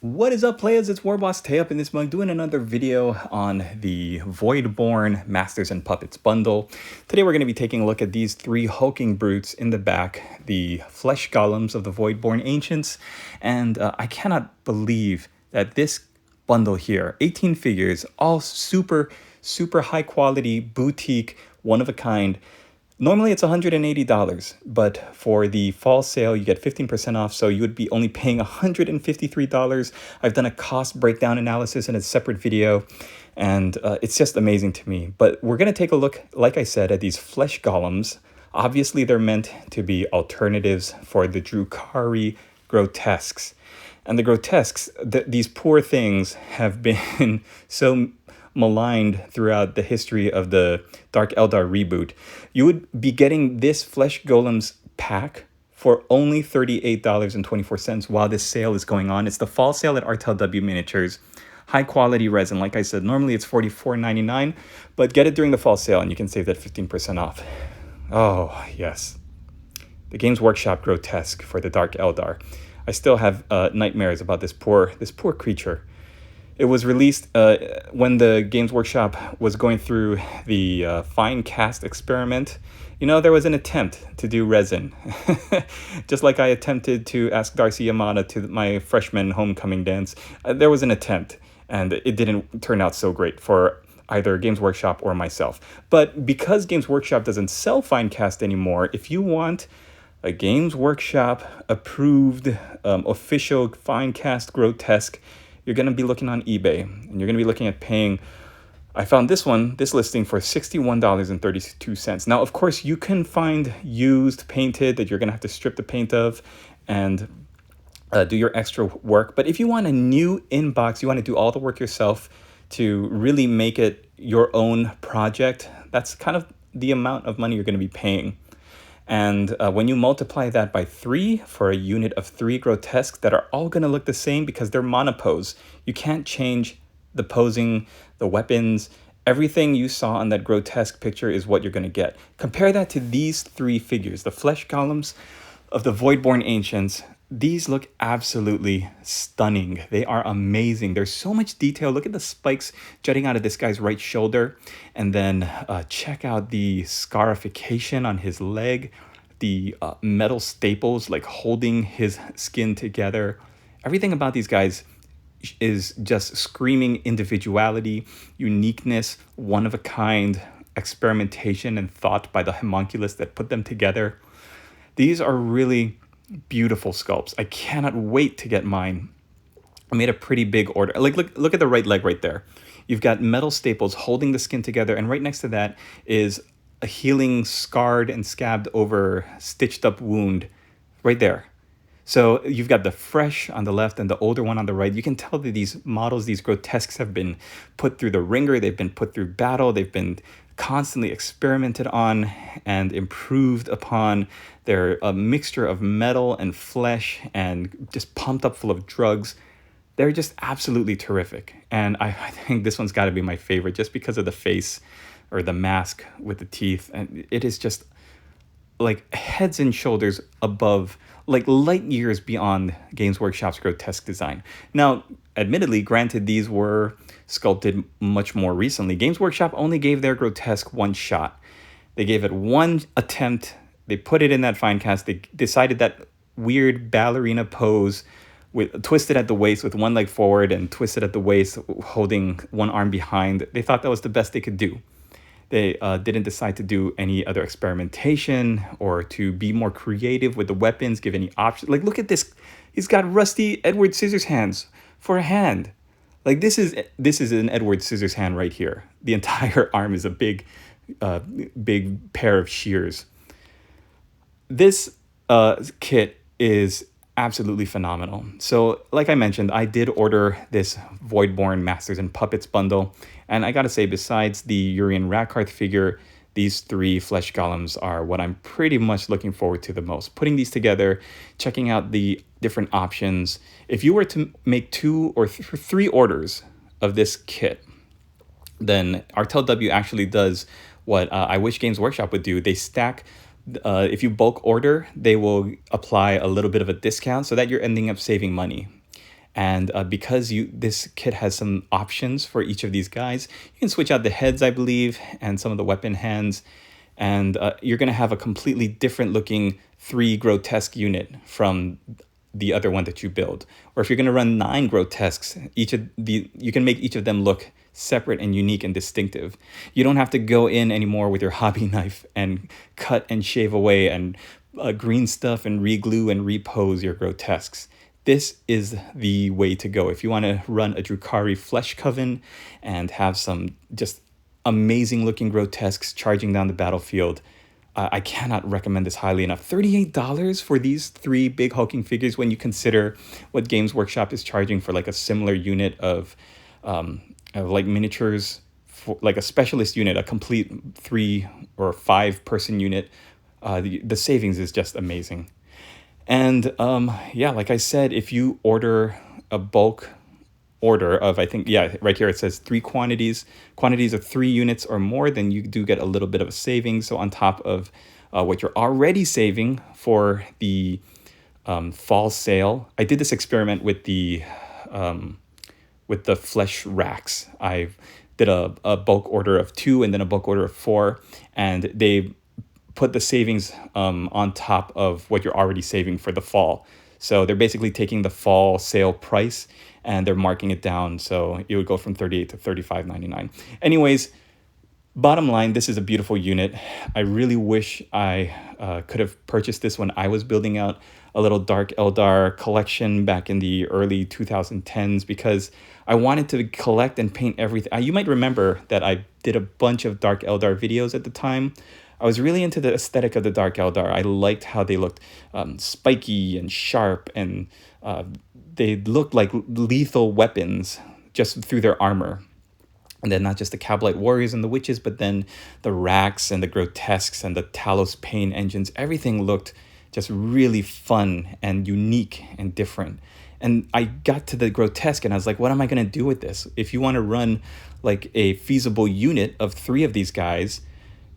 What is up, players? It's Warboss Tay up in this mug doing another video on the Voidborn Masters and Puppets bundle. Today we're going to be taking a look at these three hulking brutes in the back, the flesh golems of the Voidborn Ancients, and I cannot believe that this bundle here, 18 figures, all super high quality, boutique, one of a kind. Normally it's $180, but for the fall sale, you get 15% off, so you would be only paying $153. I've done a cost breakdown analysis in a separate video, and it's just amazing to me. But we're going to take a look, like I said, at these flesh golems. Obviously, they're meant to be alternatives for the Drukhari Grotesques. And the Grotesques, these poor things have been so maligned throughout the history of the Dark Eldar reboot. You would be getting this Flesh Golems pack for only $38.24 while this sale is going on. It's the fall sale at RTLW Miniatures. High quality resin. Like I said, normally it's $44.99, but get it during the fall sale and you can save that 15% off. Oh, yes. The Games Workshop Grotesque for the Dark Eldar. I still have nightmares about this poor creature. It was released when the Games Workshop was going through the Finecast experiment. You know, there was an attempt to do resin. Just like I attempted to ask Darcy Yamada to my freshman homecoming dance. There was an attempt, and it didn't turn out so great for either Games Workshop or myself. But because Games Workshop doesn't sell Finecast anymore, if you want a Games Workshop approved official Finecast Grotesque, you're going to be looking on eBay, and you're going to be looking at paying, I found this listing for $61.32. Now, of course, you can find used painted that you're going to have to strip the paint of and do your extra work. But if you want a new inbox, you want to do all the work yourself to really make it your own project, that's kind of the amount of money you're going to be paying. And when you multiply that by 3 for a unit of 3 grotesques that are all going to look the same because they're monopose, you can't change the posing, the weapons, everything you saw on that grotesque picture is what you're going to get. Compare that to these 3 figures, the flesh golems of the Voidborn Ancients. These look absolutely stunning. They are amazing. There's so much detail. Look at the spikes jutting out of this guy's right shoulder. And then check out the scarification on his leg. The metal staples like holding his skin together. Everything about these guys is just screaming individuality, uniqueness, one of a kind, experimentation and thought by the homunculus that put them together. These are really beautiful sculpts. I cannot wait to get mine. I made a pretty big order. Like look at the right leg right there. You've got metal staples holding the skin together, and right next to that is a healing, scarred and scabbed over, stitched up wound right there. So you've got the fresh on the left and the older one on the right. You can tell that these models, these grotesques, have been put through the ringer. They've been put through battle. They've been constantly experimented on and improved upon. They're a mixture of metal and flesh and just pumped up full of drugs. They're just absolutely terrific. And I think this one's got to be my favorite just because of the face or the mask with the teeth. And it is just like heads and shoulders above, like light years beyond Games Workshop's grotesque design. Now, admittedly, granted, these were sculpted much more recently. Games Workshop only gave their grotesque one shot. They gave it one attempt. They put it in that Finecast. They decided that weird ballerina pose with twisted at the waist with one leg forward and twisted at the waist holding one arm behind. They thought that was the best they could do. They didn't decide to do any other experimentation or to be more creative with the weapons, give any options. Like, look at this. He's got rusty Edward Scissorhands for a hand. Like, this is an Edward Scissorhands right here. The entire arm is a big pair of shears. This kit is absolutely phenomenal. So, like I mentioned, I did order this Voidborn Masters and Puppets bundle. And I gotta say, besides the Urian Rakarth figure, these 3 flesh golems are what I'm pretty much looking forward to the most. Putting these together, checking out the different options. If you were to make 2 or 3 orders of this kit, then RTLW actually does what I wish Games Workshop would do. They stack, if you bulk order, they will apply a little bit of a discount so that you're ending up saving money. And because this kit has some options for each of these guys, you can switch out the heads, I believe, and some of the weapon hands. And you're going to have a completely different looking 3 Grotesque unit from the other one that you build. Or if you're going to run 9 Grotesques, you can make each of them look separate and unique and distinctive. You don't have to go in anymore with your hobby knife and cut and shave away and green stuff and re-glue and repose your Grotesques. This is the way to go. If you want to run a Drukhari Flesh Coven and have some just amazing looking Grotesques charging down the battlefield, I cannot recommend this highly enough. $38 for these 3 big hulking figures when you consider what Games Workshop is charging for like a similar unit of like miniatures, for like a specialist unit, a complete 3 or 5 person unit. The savings is just amazing. And yeah, like I said, if you order a bulk order of, I think, yeah, right here it says 3 quantities of 3 units or more, then you do get a little bit of a savings. So on top of what you're already saving for the fall sale, I did this experiment with the flesh racks. I did a bulk order of 2 and then a bulk order of 4, and they put the savings on top of what you're already saving for the fall. So they're basically taking the fall sale price and they're marking it down. So it would go from $38 to $35.99. Anyways, bottom line, this is a beautiful unit. I really wish I could have purchased this when I was building out a little Dark Eldar collection back in the early 2010s, because I wanted to collect and paint everything. You might remember that I did a bunch of Dark Eldar videos at the time. I was really into the aesthetic of the Dark Eldar. I liked how they looked spiky and sharp, and they looked like lethal weapons just through their armor. And then not just the Cabalite warriors and the witches, but then the racks and the Grotesques and the Talos pain engines. Everything looked just really fun and unique and different. And I got to the Grotesque and I was like, what am I going to do with this? If you want to run like a feasible unit of 3 of these guys,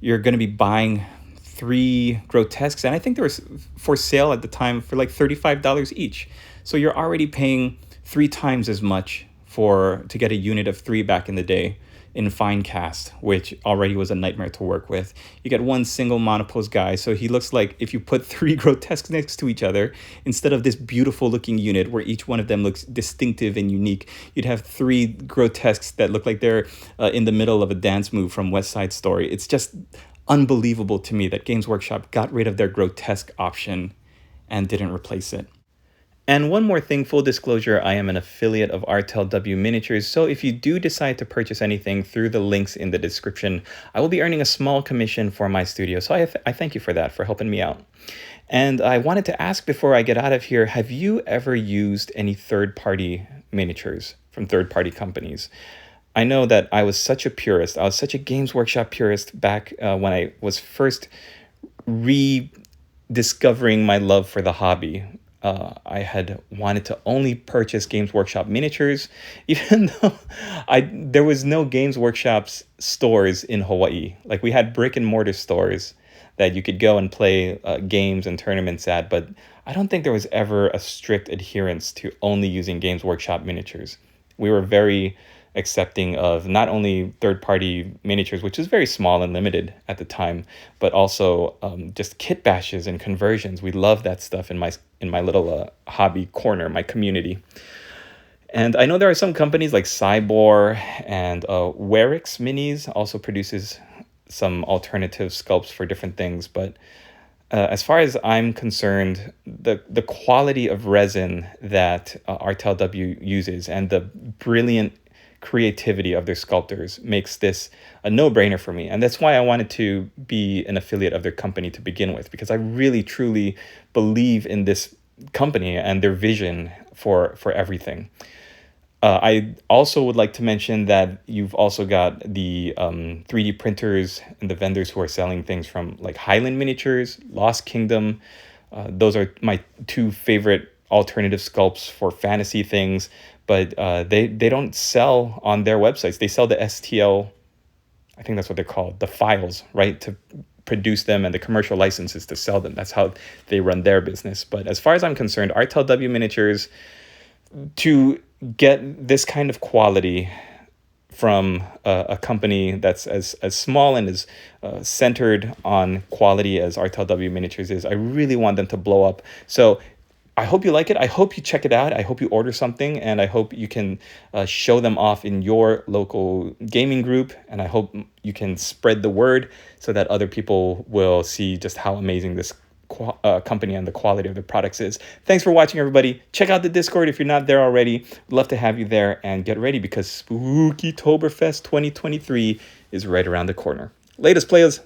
you're going to be buying 3 Grotesques. And I think they were for sale at the time for like $35 each. So you're already paying 3 times as much to get a unit of 3 back in the day in Finecast, which already was a nightmare to work with. You get one single monopose guy, so he looks like if you put 3 Grotesques next to each other, instead of this beautiful looking unit where each one of them looks distinctive and unique, you'd have 3 Grotesques that look like they're in the middle of a dance move from West Side Story. It's just unbelievable to me that Games Workshop got rid of their Grotesque option and didn't replace it. And one more thing, full disclosure, I am an affiliate of RTLW Miniatures, so if you do decide to purchase anything through the links in the description, I will be earning a small commission for my studio, so I thank you for that, for helping me out. And I wanted to ask before I get out of here, have you ever used any third-party miniatures from third-party companies? I know that I was such a purist, I was such a Games Workshop purist back when I was first rediscovering my love for the hobby. I had wanted to only purchase Games Workshop miniatures, even though there was no Games Workshop's stores in Hawaii. Like, we had brick and mortar stores that you could go and play games and tournaments at, but I don't think there was ever a strict adherence to only using Games Workshop miniatures. We were very accepting of not only third-party miniatures, which is very small and limited at the time, but also just kit bashes and conversions. We love that stuff in my little hobby corner, my community. And I know there are some companies like Cybor and Werix Minis also produces some alternative sculpts for different things, but as far as I'm concerned, the quality of resin that RTLW uses and the brilliant creativity of their sculptors makes this a no-brainer for me. And that's why I wanted to be an affiliate of their company to begin with, because I really truly believe in this company and their vision for everything. I also would like to mention that you've also got the 3D printers and the vendors who are selling things from like Highland Miniatures, Lost Kingdom. Those are my 2 favorite alternative sculpts for fantasy things, but they don't sell on their websites. They sell the STL, I think that's what they're called, the files, right, to produce them, and the commercial licenses to sell them. That's how they run their business. But as far as I'm concerned, RTLW Miniatures, to get this kind of quality from a company that's as small and as centered on quality as RTLW Miniatures is, I really want them to blow up. So I hope you like it. I hope you check it out. I hope you order something, and I hope you can show them off in your local gaming group. And I hope you can spread the word so that other people will see just how amazing this company and the quality of the products is. Thanks for watching, everybody. Check out the Discord if you're not there already. We'd love to have you there, and get ready because Spooky Toberfest 2023 is right around the corner. Latest, players.